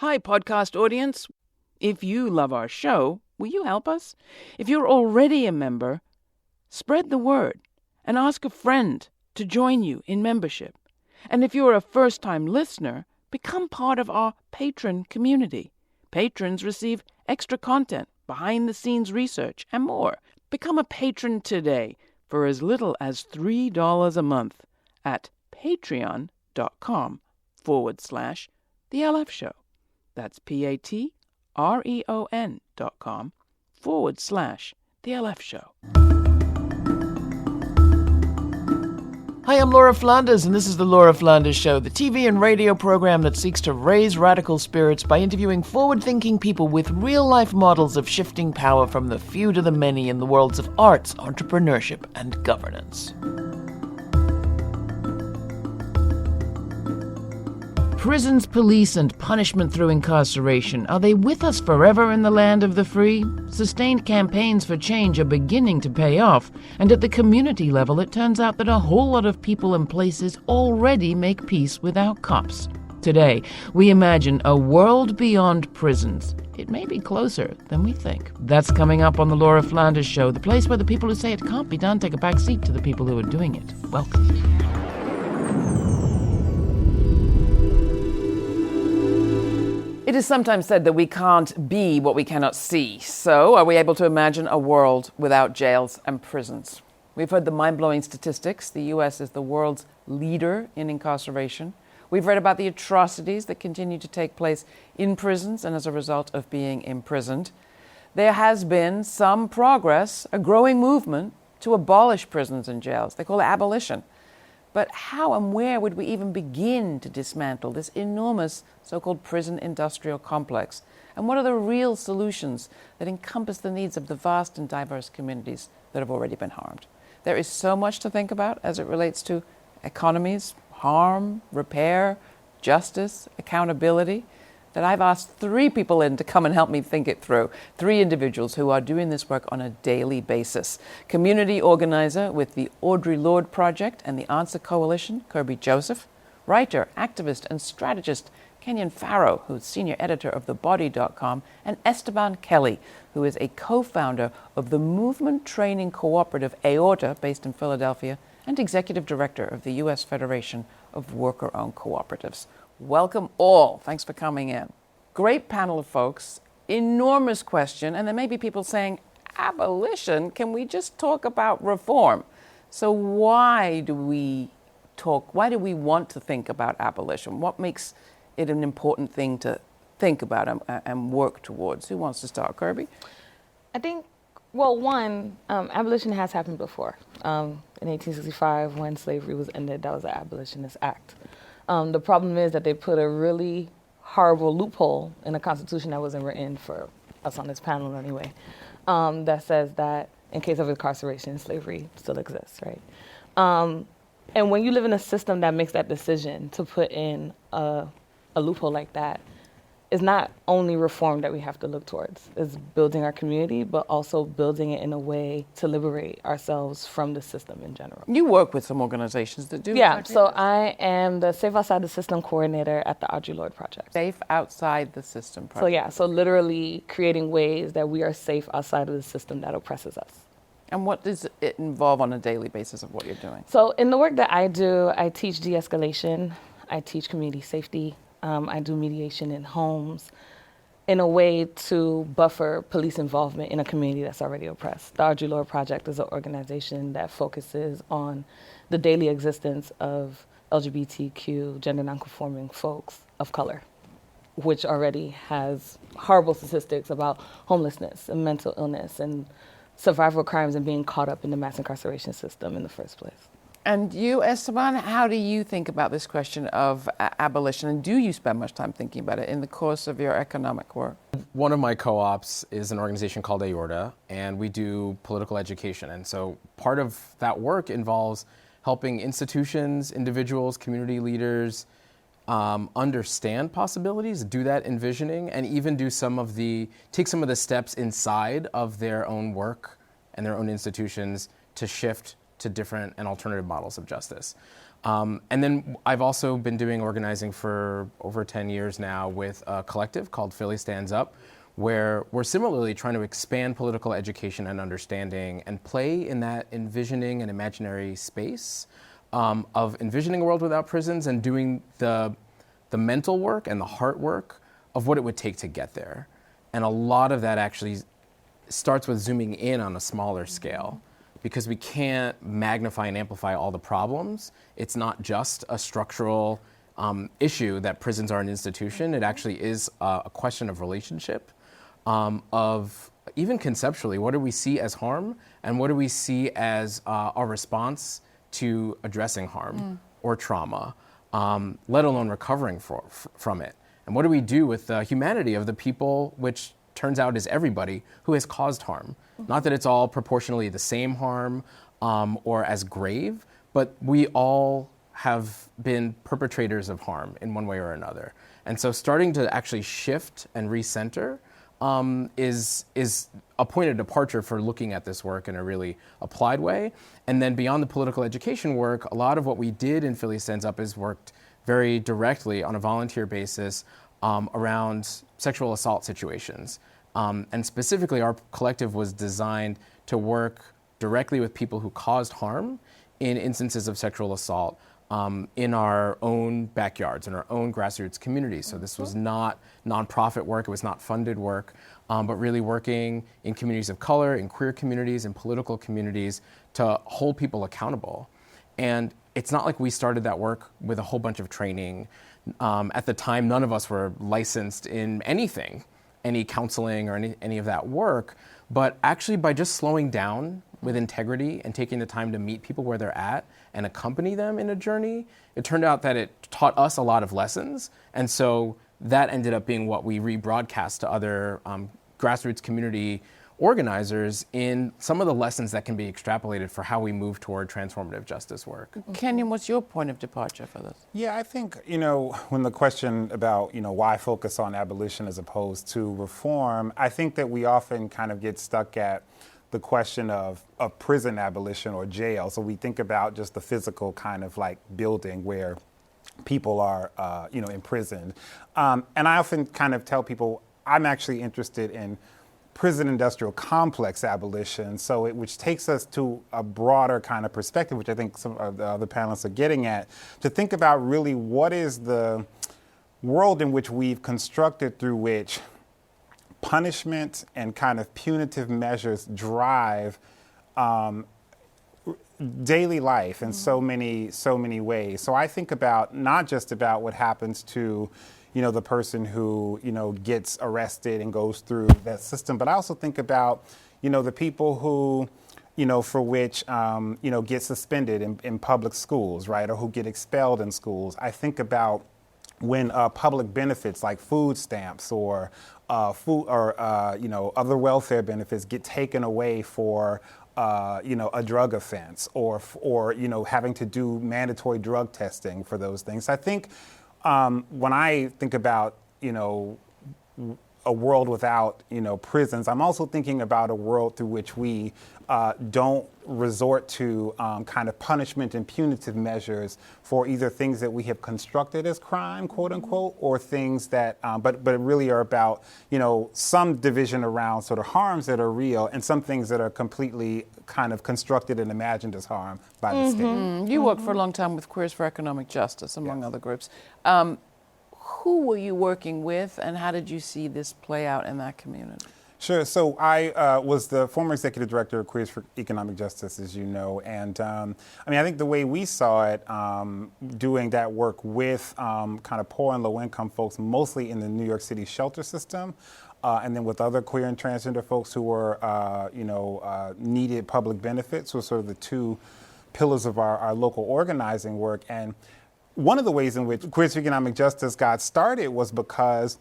Hi, podcast audience. If you love our show, will you help us? If you're already a member, spread the word and ask a friend to join you in membership. And if you're a first-time listener, become part of our patron community. Patrons receive extra content, behind-the-scenes research, and more. Become a patron today for as little as $3 a month at patreon.com/The LF Show. That's patreon.com/The LF Show. Hi, I'm Laura Flanders, and this is The Laura Flanders Show, the TV and radio program that seeks to raise radical spirits by interviewing forward-thinking people with real-life models of shifting power from the few to the many in the worlds of arts, entrepreneurship, and governance. Prisons, police, and punishment through incarceration, are they with us forever in the land of the free? Sustained campaigns for change are beginning to pay off, and at the community level it turns out that a whole lot of people and places already make peace without cops. Today, we imagine a world beyond prisons. It may be closer than we think. That's coming up on The Laura Flanders Show, the place where the people who say it can't be done take a back seat to the people who are doing it. Welcome. It is sometimes said that we can't be what we cannot see. So, are we able to imagine a world without jails and prisons? We've heard the mind-blowing statistics. The U.S. is the world's leader in incarceration. We've read about the atrocities that continue to take place in prisons and as a result of being imprisoned. There has been some progress, a growing movement to abolish prisons and jails. They call it abolition. But how and where would we even begin to dismantle this enormous so-called prison industrial complex? And what are the real solutions that encompass the needs of the vast and diverse communities that have already been harmed? There is so much to think about as it relates to economies, harm, repair, justice, accountability, that I've asked 3 people in to come and help me think it through. 3 individuals who are doing this work on a daily basis. Community organizer with the Audre Lorde Project and the Answer Coalition, Kerbie Joseph. Writer, activist, and strategist, Kenyon Farrow, who's senior editor of TheBody.com, and Esteban Kelly, who is a co-founder of the movement training cooperative AORTA, based in Philadelphia, and executive director of the U.S. Federation of Worker Cooperatives. Welcome all. Thanks for coming in. Great panel of folks. Enormous question. And there may be people saying, abolition? Can we just talk about reform? So why do we want to think about abolition? What makes it an important thing to think about and work towards? Who wants to start? Kerbie? I think, well, abolition has happened before. In 1865, when slavery was ended, that was an abolitionist act. The problem is that they put a really horrible loophole in the Constitution that wasn't written for us on this panel anyway, that says that in case of incarceration, slavery still exists, right? And when you live in a system that makes that decision to put in a loophole like that, it's not only reform that we have to look towards. It's building our community, but also building it in a way to liberate ourselves from the system in general. You work with some organizations that do Yeah, so I am the Safe Outside the System coordinator at the Audre Lorde Project. Safe Outside the System Project. So literally creating ways that we are safe outside of the system that oppresses us. And what does it involve on a daily basis of what you're doing? So in the work that I do, I teach de-escalation, I teach community safety, I do mediation in homes in a way to buffer police involvement in a community that's already oppressed. The Audre Lorde Project is an organization that focuses on the daily existence of LGBTQ, gender nonconforming folks of color, which already has horrible statistics about homelessness and mental illness and survival crimes and being caught up in the mass incarceration system in the first place. And you, Esteban, how do you think about this question of abolition? And do you spend much time thinking about it in the course of your economic work? One of my co-ops is an organization called AORTA, and we do political education. And so part of that work involves helping institutions, individuals, community leaders understand possibilities, do that envisioning, and even take some of the steps inside of their own work and their own institutions to shift to different and alternative models of justice. And then I've also been doing organizing for over 10 years now with a collective called Philly Stands Up, where we're similarly trying to expand political education and understanding and play in that envisioning and imaginary space of envisioning a world without prisons and doing the mental work and the heart work of what it would take to get there. And a lot of that actually starts with zooming in on a smaller scale, because we can't magnify and amplify all the problems. It's not just a structural issue that prisons are an institution. It actually is a question of relationship, of even conceptually, what do we see as harm and what do we see as our response to addressing harm or trauma, let alone recovering from it. And what do we do with the humanity of the people, which turns out is everybody, who has caused harm? Not that it's all proportionally the same harm or as grave, but we all have been perpetrators of harm in one way or another. And so starting to actually shift and recenter is a point of departure for looking at this work in a really applied way. And then beyond the political education work, a lot of what we did in Philly Stands Up is worked very directly on a volunteer basis around sexual assault situations. And specifically, our collective was designed to work directly with people who caused harm in instances of sexual assault in our own backyards, in our own grassroots communities. So this was not nonprofit work, it was not funded work, but really working in communities of color, in queer communities, in political communities to hold people accountable. And it's not like we started that work with a whole bunch of training. At the time, none of us were licensed in anything, any counseling or any of that work, but actually by just slowing down with integrity and taking the time to meet people where they're at and accompany them in a journey, it turned out that it taught us a lot of lessons. And so that ended up being what we rebroadcast to other grassroots community organizers in some of the lessons that can be extrapolated for how we move toward transformative justice work. Kenyon, what's your point of departure for this? Yeah, I think, when the question about, why focus on abolition as opposed to reform, I think that we often kind of get stuck at the question of prison abolition or jail. So we think about just the physical kind of like building where people are, imprisoned. And I often kind of tell people I'm actually interested in prison industrial complex abolition, which takes us to a broader kind of perspective, which I think some of the other panelists are getting at, to think about really what is the world in which we've constructed through which punishment and kind of punitive measures drive daily life in so many ways. So I think about not just about what happens to the person who, gets arrested and goes through that system. But I also think about, the people who, for which, get suspended in public schools, right, or who get expelled in schools. I think about when public benefits like food stamps or other welfare benefits get taken away for a drug offense or having to do mandatory drug testing for those things. I think when I think about, a world without, prisons, I'm also thinking about a world through which we don't resort to kind of punishment and punitive measures for either things that we have constructed as crime, quote unquote, or things that, but really are about, some division around sort of harms that are real and some things that are completely kind of constructed and imagined as harm by the state. You worked for a long time with Queers for Economic Justice, among other groups. Who were you working with, and how did you see this play out in that community? Sure. So I was the former executive director of Queers for Economic Justice, as you know. And I think the way we saw it, doing that work with kind of poor and low income folks, mostly in the New York City shelter system, and then with other queer and transgender folks who were, needed public benefits, were sort of the two pillars of our local organizing work. And one of the ways in which Queers for Economic Justice got started was because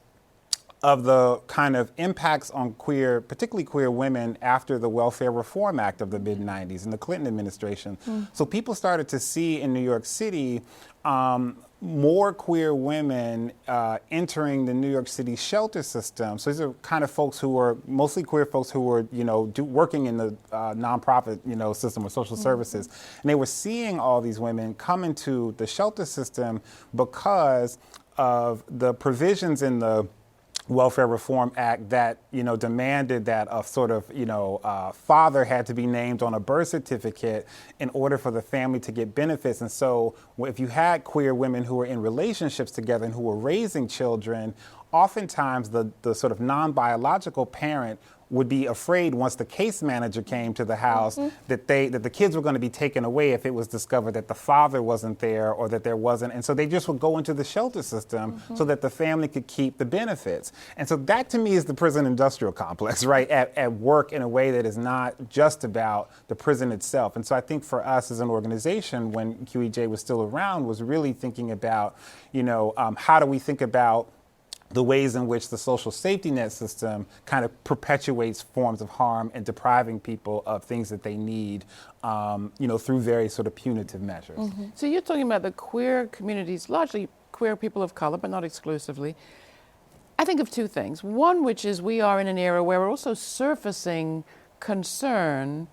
of the kind of impacts on particularly queer women after the Welfare Reform Act of the mid-90s and the Clinton administration. So people started to see in New York City more queer women entering the New York City shelter system. So these are kind of folks who were mostly queer folks who were, working in the nonprofit, system or social services. And they were seeing all these women come into the shelter system because of the provisions in the Welfare Reform Act that, demanded that a sort of, father had to be named on a birth certificate in order for the family to get benefits. And so if you had queer women who were in relationships together and who were raising children, oftentimes the sort of non-biological parent would be afraid once the case manager came to the house that the kids were going to be taken away if it was discovered that the father wasn't there or that there wasn't. And so they just would go into the shelter system so that the family could keep the benefits. And so that to me is the prison industrial complex, right, at work in a way that is not just about the prison itself. And so I think for us as an organization, when QEJ was still around, was really thinking about, how do we think about the ways in which the social safety net system kind of perpetuates forms of harm and depriving people of things that they need, through very sort of punitive measures. So you're talking about the queer communities, largely queer people of color, but not exclusively. I think of two things. One, which is we are in an era where we're also surfacing concern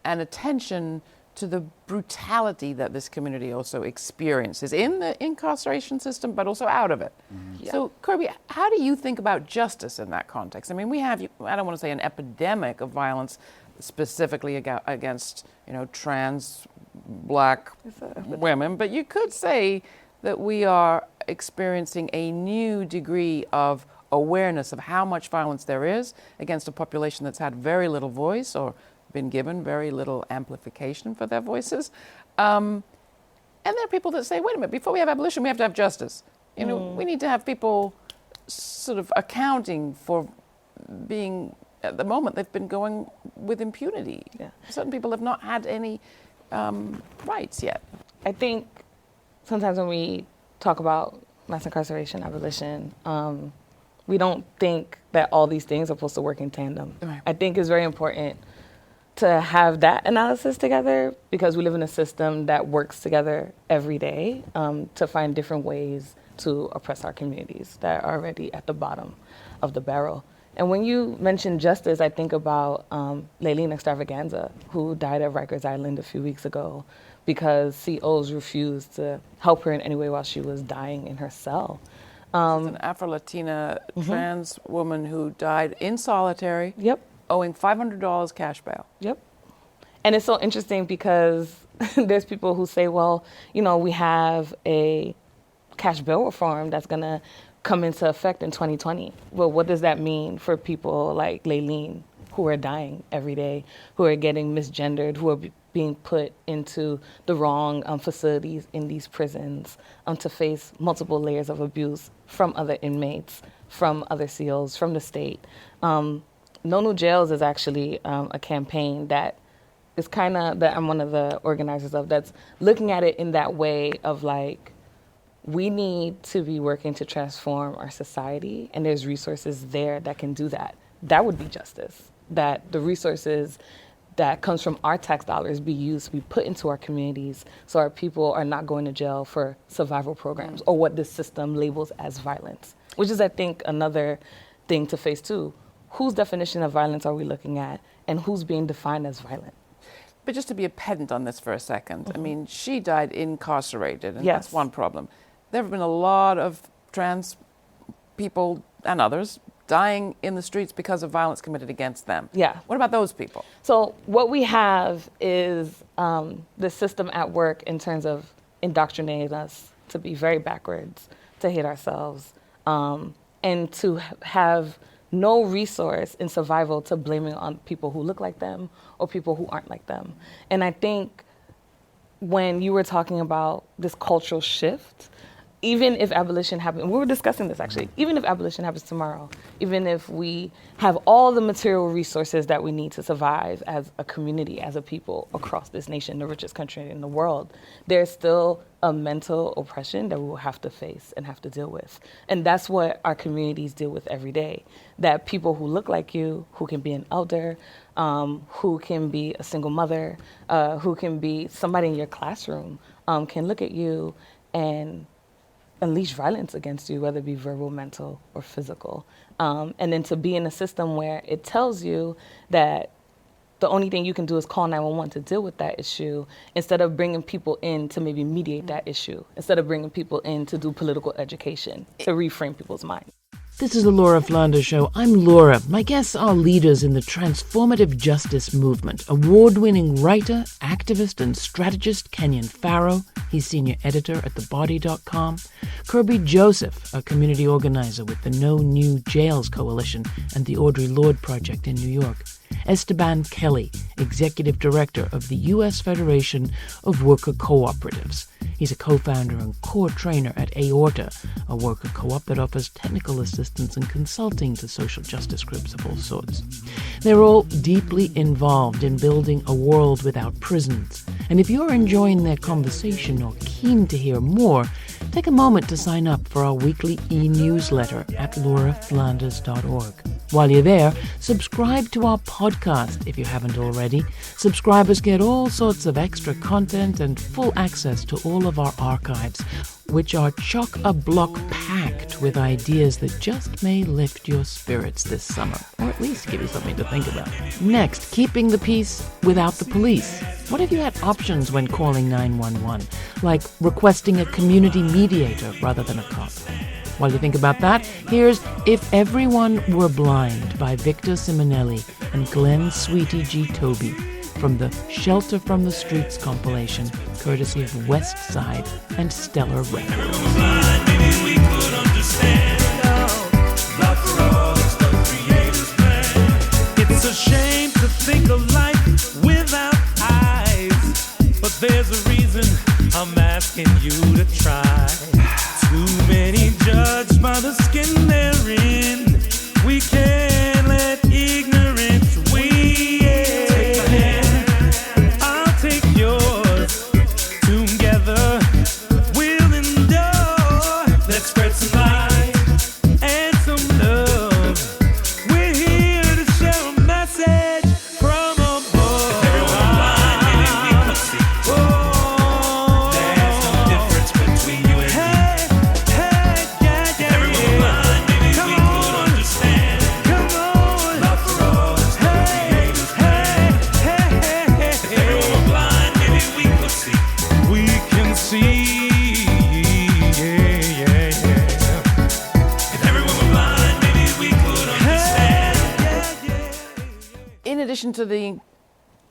and attention to the brutality that this community also experiences in the incarceration system, but also out of it. Yeah. So, Kerbie, how do you think about justice in that context? I mean, we have, I don't want to say an epidemic of violence specifically against, trans Black women, but you could say that we are experiencing a new degree of awareness of how much violence there is against a population that's had very little voice or been given very little amplification for their voices. And there are people that say, wait a minute, before we have abolition, we have to have justice. We need to have people sort of accounting for being, at the moment, they've been going with impunity. Yeah. Certain people have not had any rights yet. I think sometimes when we talk about mass incarceration, abolition, we don't think that all these things are supposed to work in tandem. Right. I think it's very important to have that analysis together because we live in a system that works together every day to find different ways to oppress our communities that are already at the bottom of the barrel. And when you mention justice, I think about Layleen Extravaganza, who died at Rikers Island a few weeks ago because COs refused to help her in any way while she was dying in her cell. An Afro-Latina trans woman who died in solitary. Yep. Owing $500 cash bail. Yep. And it's so interesting because there's people who say, well, we have a cash bail reform that's going to come into effect in 2020. Well, what does that mean for people like Layleen who are dying every day, who are getting misgendered, who are being put into the wrong facilities in these prisons to face multiple layers of abuse from other inmates, from other SEALs, from the state? No New Jails is actually a campaign that is that I'm one of the organizers of, that's looking at it in that way of like, we need to be working to transform our society, and there's resources there that can do that. That would be justice, that the resources that comes from our tax dollars be used to be put into our communities so our people are not going to jail for survival programs or what this system labels as violence, which is, I think, another thing to face too. Whose definition of violence are we looking at, and who's being defined as violent? But just to be a pedant on this for a second, I mean, she died incarcerated, and that's one problem. There have been a lot of trans people and others dying in the streets because of violence committed against them. Yeah. What about those people? So what we have is the system at work in terms of indoctrinating us to be very backwards, to hate ourselves, and to have no resource in survival to blaming on people who look like them or people who aren't like them. And I think when you were talking about this cultural shift, even if abolition happens, we were discussing this actually, even if abolition happens tomorrow, even if we have all the material resources that we need to survive as a community, as a people across this nation, the richest country in the world, there's still a mental oppression that we will have to face and have to deal with. And that's what our communities deal with every day. That people who look like you, who can be an elder, who can be a single mother, who can be somebody in your classroom, can look at you and unleash violence against you, whether it be verbal, mental, or physical. And then to be in a system where it tells you that the only thing you can do is call 911 to deal with that issue, instead of bringing people in to maybe mediate that issue, instead of bringing people in to do political education, to reframe people's minds. This is the Laura Flanders Show. I'm Laura. My guests are leaders in the transformative justice movement. Award-winning writer, activist, and strategist Kenyon Farrow. He's senior editor at thebody.com. Kerbie Joseph, a community organizer with the No New Jails Coalition and the Audre Lorde Project in New York. Esteban Kelly, executive director of the U.S. Federation of Worker Cooperatives. He's a co-founder and core trainer at AORTA, a worker co-op that offers technical assistance and consulting to social justice groups of all sorts. They're all deeply involved in building a world without prisons. And if you're enjoying their conversation or keen to hear more, take a moment to sign up for our weekly e-newsletter at lauraflanders.org. While you're there, subscribe to our podcast if you haven't already. Subscribers get all sorts of extra content and full access to all of our archives, which are chock-a-block packed with ideas that just may lift your spirits this summer, or at least give you something to think about. Next, keeping the peace without the police. What if you had options when calling 911, like requesting a community mediator rather than a cop? While you think about that, here's If Everyone Were Blind by Victor Simonelli and Glenn Sweetie G. Toby from the Shelter from the Streets compilation, courtesy of West Side and Stellar Records. It's a shame to think of life without eyes, but there's a reason I'm asking you to try. Too many judged by the skin they're in. We can't let ignorance win. Take my hand, I'll take yours. Together we'll endure. Let's spread some light and some love. We're here to share a message from above. If everyone blind, maybe we could see. Oh, there's no difference between you and me. In addition to the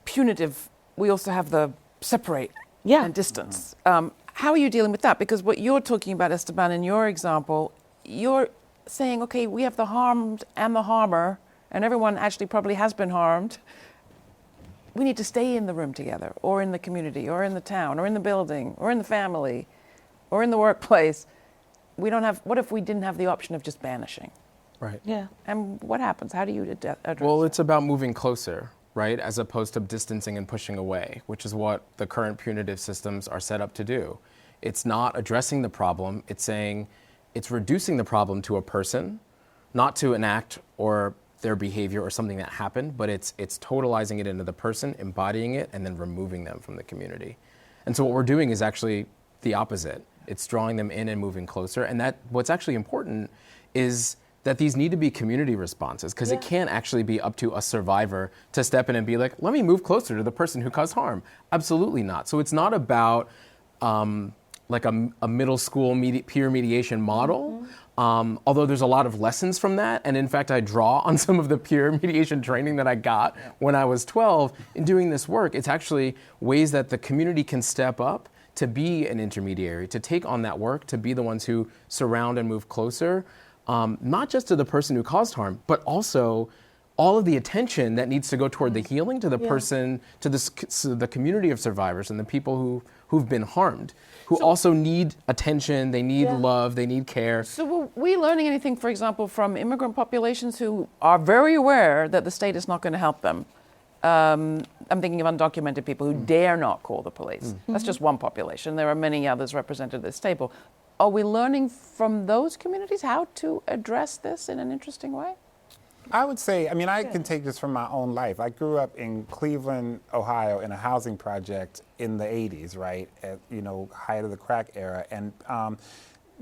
punitive, we also have the separate and distance. How are you dealing with that? Because what you're talking about, Esteban, in your example, you're saying, okay, we have the harmed and the harmer, and everyone actually probably has been harmed. We need to stay in the room together, or in the community, or in the town, or in the building, or in the family, or in the workplace. We don't have, what if we didn't have the option of just banishing? Right. Yeah. And what happens? How do you address Well, that? it's about moving closer, right, as opposed to distancing and pushing away, which is what the current punitive systems are set up to do. It's not addressing the problem. It's saying it's reducing the problem to a person, not to an act or their behavior or something that happened, but it's totalizing it into the person, embodying it, and then removing them from the community. And so what we're doing is actually the opposite. It's drawing them in and moving closer. And that what's actually important is that these need to be community responses, because it can't actually be up to a survivor to step in and be like, let me move closer to the person who caused harm. Absolutely not. So it's not about like a middle school peer mediation model, although there's a lot of lessons from that. And in fact, I draw on some of the peer mediation training that I got when I was 12 in doing this work. It's actually ways that the community can step up to be an intermediary, to take on that work, to be the ones who surround and move closer. Not just to the person who caused harm, but also all of the attention that needs to go toward the healing to the person, to the community of survivors and the people who've been harmed, who also need attention, they need love, they need care. So were we learning anything, for example, from immigrant populations who are very aware that the state is not going to help them? I'm thinking of undocumented people who dare not call the police. That's just one population. There are many others represented at this table. Are we learning from those communities how to address this in an interesting way? I would say, I can take this from my own life. I grew up in Cleveland, Ohio, in a housing project in the 80s, right, at, height of the crack era. And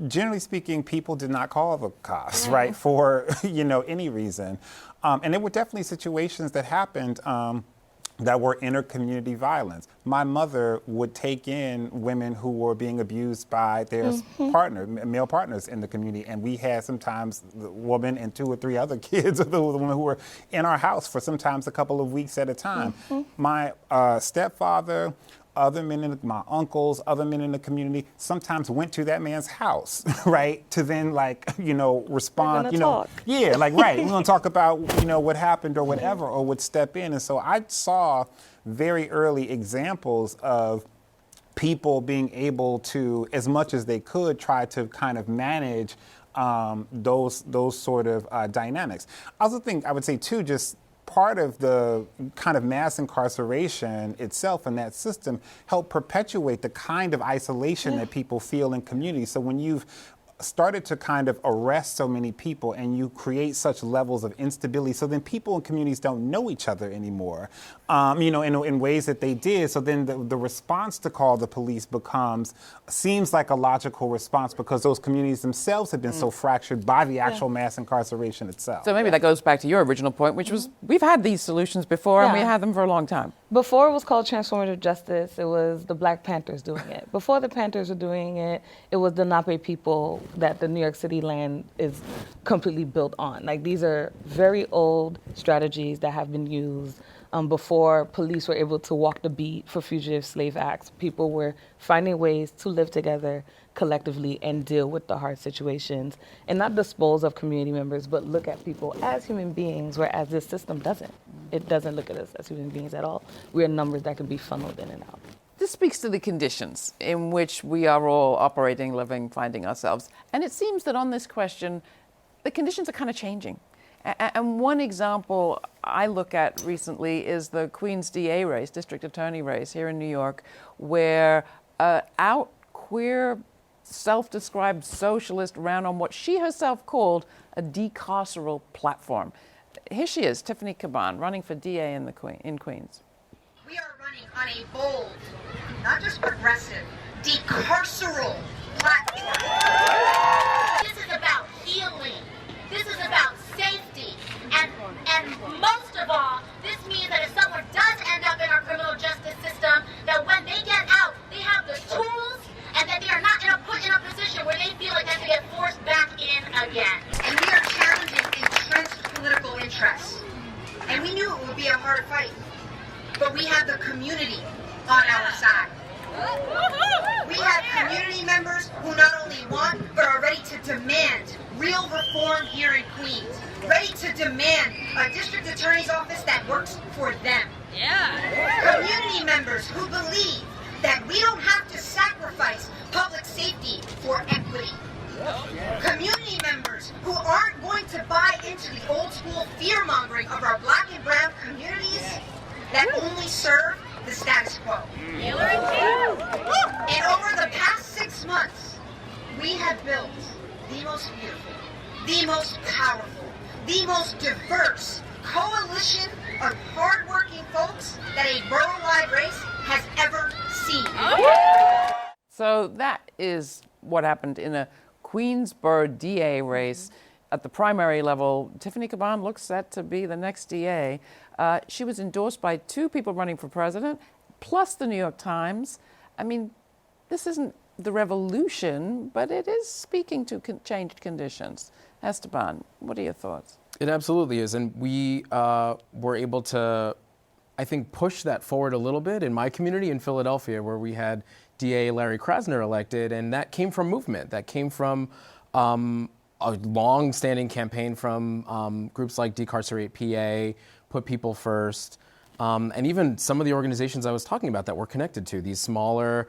generally speaking, people did not call the cops, right, for, any reason. And there were definitely situations that happened that were inter-community violence. My mother would take in women who were being abused by their male partners in the community, and we had sometimes the woman and 2 or 3 other kids of the women who were in our house for sometimes a couple of weeks at a time. My stepfather, other men, my uncles, other men in the community sometimes went to that man's house, right, to then respond, talk. Yeah, right, we're gonna talk about, what happened or whatever, or would step in. And so I saw very early examples of people being able to, as much as they could, try to kind of manage those sort of dynamics. I also think, I would say too, just part of the kind of mass incarceration itself and that system helped perpetuate the kind of isolation that people feel in communities. So when you've started to kind of arrest so many people and you create such levels of instability, so then people in communities don't know each other anymore, in ways that they did. So then the response to call the police seems like a logical response because those communities themselves have been so fractured by the actual mass incarceration itself. So maybe that goes back to your original point, which was we've had these solutions before and we had them for a long time. Before it was called transformative justice, it was the Black Panthers doing it. Before the Panthers were doing it, it was the Nape people that the New York City land is completely built on. Like, these are very old strategies that have been used before police were able to walk the beat for fugitive slave acts. People were finding ways to live together collectively and deal with the hard situations and not dispose of community members, but look at people as human beings, whereas this system doesn't. It doesn't look at us as human beings at all. We're numbers that can be funneled in and out. This speaks to the conditions in which we are all operating, living, finding ourselves. And it seems that on this question, the conditions are kind of changing. And one example I look at recently is the Queens DA race, district attorney race here in New York, where out queer, self-described socialist ran on what she herself called a decarceral platform. Here she is, Tiffany Caban, running for DA in Queens. We are running on a bold, not just progressive, decarceral platform. This is about healing. This is about safety. And most of all, this means that if someone does end up in our criminal justice system, that when they get out, they have the tools and that they are not put in a position where they feel like they have to get forced back in again. And we are challenging entrenched political interests. And we knew it would be a hard fight. But we have the community on our side. We have community members who not only want, but are ready to demand real reform here in Queens. Ready to demand a district attorney's office that works for them. Community members who believe that we don't have to sacrifice public safety for equity. Community members who aren't going to buy into the old school fear-mongering of our Black and brown communities that only serve the status quo. And over the past 6 months, we have built the most beautiful, the most powerful, the most diverse coalition of hardworking folks that a borough-wide race has ever seen. So that is what happened in a Queensborough DA race. At the primary level, Tiffany Caban looks set to be the next DA. She was endorsed by 2 people running for president, plus the New York Times. I mean, this isn't the revolution, but it is speaking to changed conditions. Esteban, what are your thoughts? It absolutely is. And we were able to, I think, push that forward a little bit in my community in Philadelphia, where we had DA Larry Krasner elected, and that came from movement. That came from a long-standing campaign from groups like Decarcerate PA, Put People First, and even some of the organizations I was talking about that we're connected to, these smaller,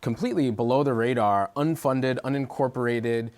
completely below the radar, unfunded, unincorporated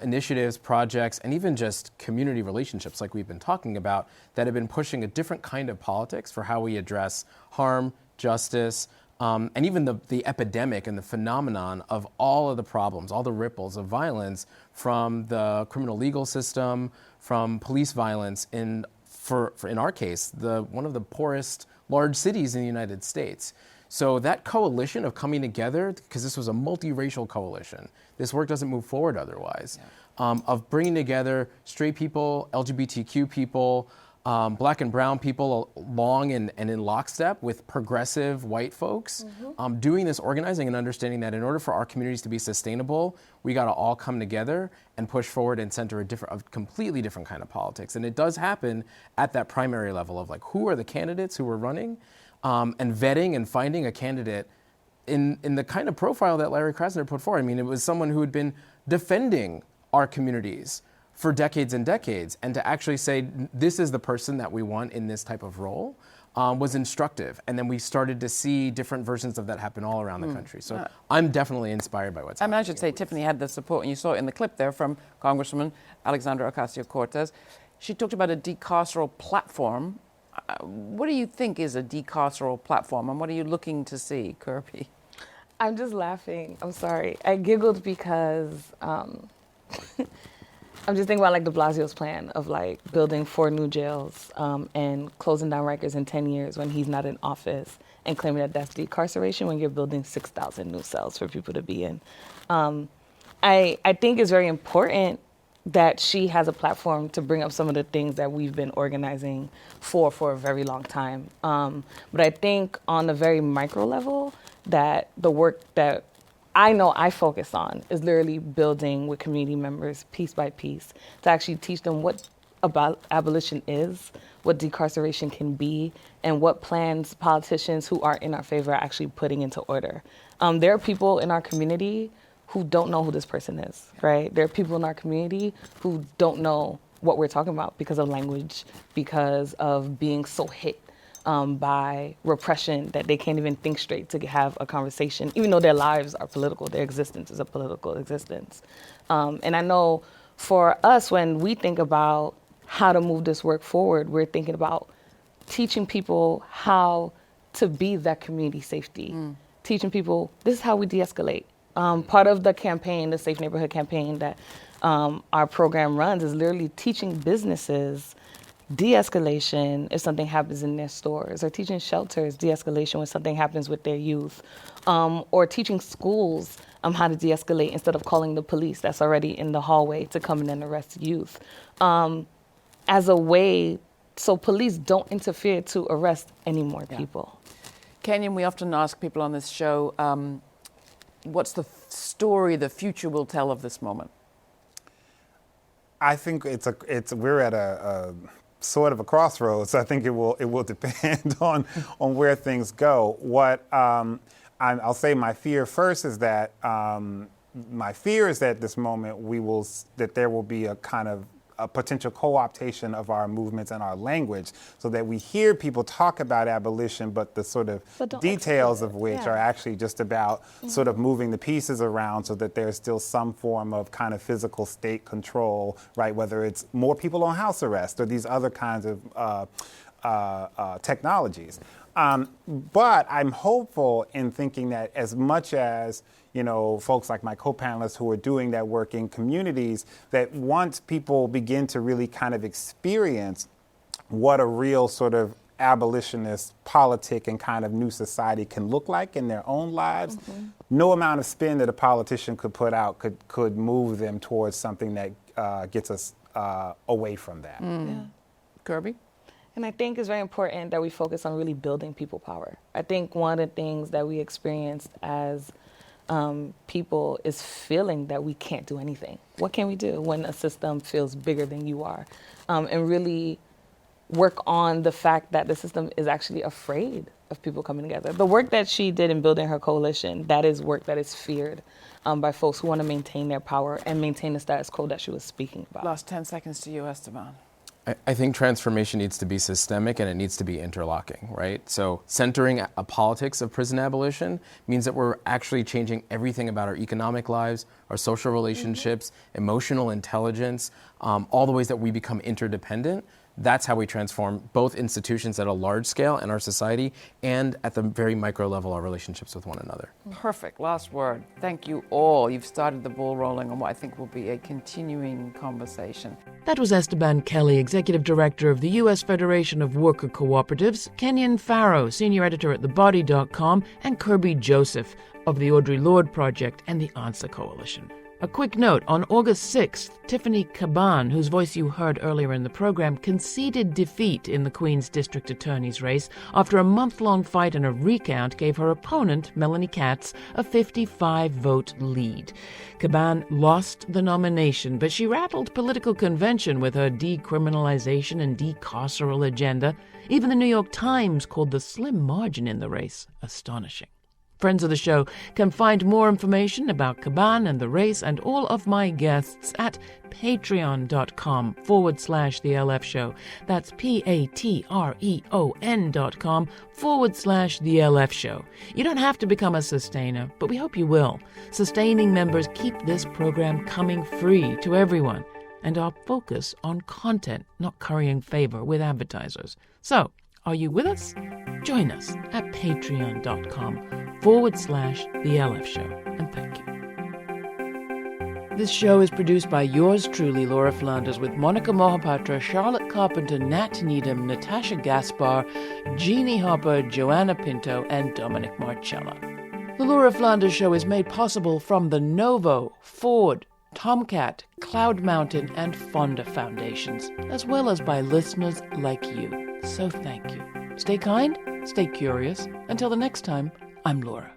initiatives, projects, and even just community relationships like we've been talking about that have been pushing a different kind of politics for how we address harm, justice, and even the epidemic and the phenomenon of all of the problems, all the ripples of violence from the criminal legal system, from police violence in our case, one of the poorest large cities in the United States. So that coalition of coming together, because this was a multiracial coalition, this work doesn't move forward otherwise, of bringing together straight people, LGBTQ people, Black and brown people along and in lockstep with progressive white folks, doing this organizing and understanding that in order for our communities to be sustainable, we got to all come together and push forward and center a completely different kind of politics. And it does happen at that primary level of like, who are the candidates who are running, and vetting and finding a candidate in the kind of profile that Larry Krasner put forward. I mean, it was someone who had been defending our communities for decades and decades, and to actually say, this is the person that we want in this type of role, was instructive. And then we started to see different versions of that happen all around the country. So I'm definitely inspired by what's happening. I should say Tiffany had the support, and you saw it in the clip there from Congresswoman Alexandra Ocasio-Cortez. She talked about a decarceral platform. What do you think is a decarceral platform, and what are you looking to see, Kerbie? I'm just laughing. I'm sorry. I giggled because I'm just thinking about like de Blasio's plan of like building 4 new jails and closing down Rikers in 10 years when he's not in office, and claiming that that's decarceration when you're building 6,000 new cells for people to be in. I think it's very important that she has a platform to bring up some of the things that we've been organizing for a very long time. But I think on a very micro level, that the work that I know I focus on is literally building with community members piece by piece to actually teach them what abolition is, what decarceration can be, and what plans politicians who are in our favor are actually putting into order. There are people in our community who don't know who this person is, right? There are people in our community who don't know what we're talking about because of language, because of being so hit by repression that they can't even think straight to have a conversation, even though their lives are political, their existence is a political existence. And I know for us, when we think about how to move this work forward, we're thinking about teaching people how to be that community safety, teaching people, this is how we de-escalate. Part of the campaign, the Safe Neighborhood campaign that our program runs, is literally teaching businesses de-escalation if something happens in their stores, or teaching shelters de-escalation when something happens with their youth, or teaching schools how to de-escalate instead of calling the police that's already in the hallway to come in and arrest youth, as a way so police don't interfere to arrest any more people. Kenyon, we often ask people on this show, what's the story the future will tell of this moment? I think we're at a sort of a crossroads. I think it will depend on where things go. What I'll say, my fear first is that this moment that there will be a kind of a potential co-optation of our movements and our language, so that we hear people talk about abolition, but the sort of details of which are actually just about sort of moving the pieces around so that there's still some form of kind of physical state control, right? Whether it's more people on house arrest or these other kinds of technologies. But I'm hopeful in thinking that as much as, folks like my co-panelists who are doing that work in communities, that once people begin to really kind of experience what a real sort of abolitionist politic and kind of new society can look like in their own lives, no amount of spin that a politician could put out could move them towards something that gets us away from that. Kerbie? And I think it's very important that we focus on really building people power. I think one of the things that we experienced as people is feeling that we can't do anything. What can we do when a system feels bigger than you are? And really work on the fact that the system is actually afraid of people coming together. The work that she did in building her coalition, that is work that is feared by folks who want to maintain their power and maintain the status quo that she was speaking about. Last 10 seconds to you, Esteban. I think transformation needs to be systemic and it needs to be interlocking, right? So centering a politics of prison abolition means that we're actually changing everything about our economic lives, our social relationships, emotional intelligence, all the ways that we become interdependent. That's how we transform both institutions at a large scale in our society and at the very micro level, our relationships with one another. Perfect. Last word. Thank you all. You've started the ball rolling on what I think will be a continuing conversation. That was Esteban Kelly, Executive Director of the U.S. Federation of Worker Cooperatives, Kenyon Farrow, Senior Editor at TheBody.com, and Kerbie Joseph of the Audre Lorde Project and the Answer Coalition. A quick note, on August 6th, Tiffany Caban, whose voice you heard earlier in the program, conceded defeat in the Queen's District Attorney's race after a month-long fight and a recount gave her opponent, Melanie Katz, a 55-vote lead. Caban lost the nomination, but she rattled political convention with her decriminalization and decarceral agenda. Even the New York Times called the slim margin in the race astonishing. Friends of the show can find more information about Caban and the race and all of my guests at patreon.com/The LF Show. That's patreon.com/The LF Show. You don't have to become a sustainer, but we hope you will. Sustaining members keep this program coming free to everyone and are focused on content, not currying favor with advertisers. So, are you with us? Join us at patreon.com/The LF Show. And thank you. This show is produced by yours truly, Laura Flanders, with Monica Mohapatra, Charlotte Carpenter, Nat Needham, Natasha Gaspar, Jeannie Hopper, Joanna Pinto, and Dominic Marcella. The Laura Flanders Show is made possible from the Novo, Ford, Tomcat, Cloud Mountain, and Fonda Foundations, as well as by listeners like you. So thank you. Stay kind, stay curious. Until the next time, I'm Laura.